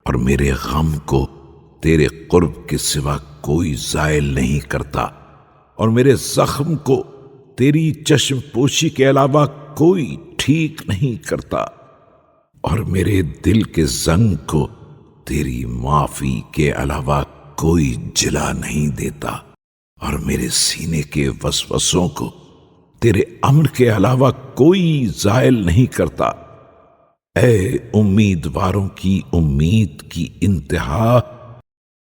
اور میرے غم کو تیرے قرب کے سوا کوئی زائل نہیں کرتا، اور میرے زخم کو تیری چشم پوشی کے علاوہ کوئی ٹھیک نہیں کرتا، اور میرے دل کے زنگ کو تیری معافی کے علاوہ کوئی جلا نہیں دیتا، اور میرے سینے کے وسوسوں کو تیرے امر کے علاوہ کوئی زائل نہیں کرتا۔ اے امیدواروں کی امید کی انتہا،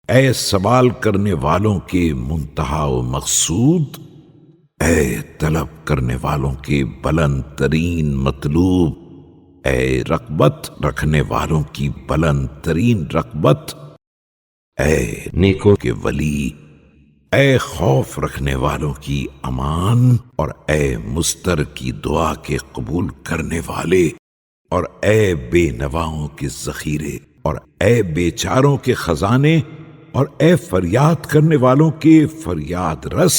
اے سوال کرنے والوں کے منتہا و مقصود، اے طلب کرنے والوں کے بلند ترین مطلوب، اے رغبت رکھنے والوں کی بلند ترین رغبت، اے نیکوں کے ولی، اے خوف رکھنے والوں کی امان، اور اے مضطر کی دعا کے قبول کرنے والے، اور اے بے نواؤں کے ذخیرے، اور اے بیچاروں کے خزانے، اور اے فریاد کرنے والوں کے فریاد رس،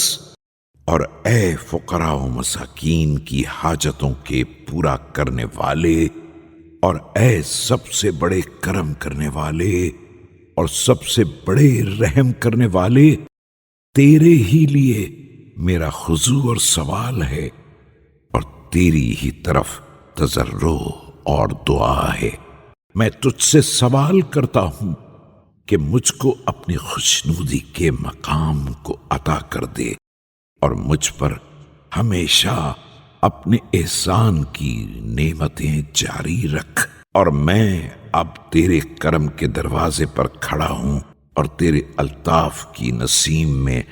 اور اے فقراء و مساکین کی حاجتوں کے پورا کرنے والے، اور اے سب سے بڑے کرم کرنے والے اور سب سے بڑے رحم کرنے والے، تیرے ہی لیے میرا خضوع اور سوال ہے، اور تیری ہی طرف تضرع اور دعا ہے۔ میں تجھ سے سوال کرتا ہوں کہ مجھ کو اپنی خوشنودی کے مقام کو عطا کر دے، اور مجھ پر ہمیشہ اپنے احسان کی نعمتیں جاری رکھ۔ اور میں اب تیرے کرم کے دروازے پر کھڑا ہوں، اور تیرے الطاف کی نسیم میں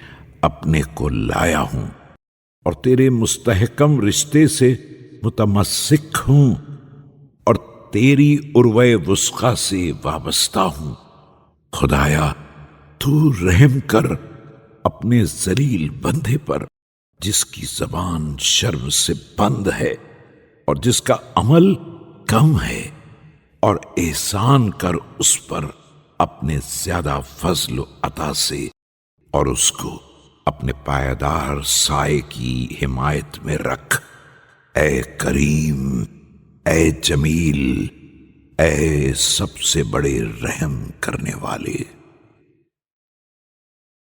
اپنے کو لایا ہوں، اور تیرے مستحکم رشتے سے متمسک ہوں، اور تیری عروہ وثقی سے وابستہ ہوں۔ خدایا، تو رحم کر اپنے ذلیل بندے پر، جس کی زبان شرم سے بند ہے اور جس کا عمل کم ہے، اور احسان کر اس پر اپنے زیادہ فضل و عطا سے، اور اس کو اپنے پائیدار سائے کی حمایت میں رکھ۔ اے کریم، اے جمیل، اے سب سے بڑے رحم کرنے والے۔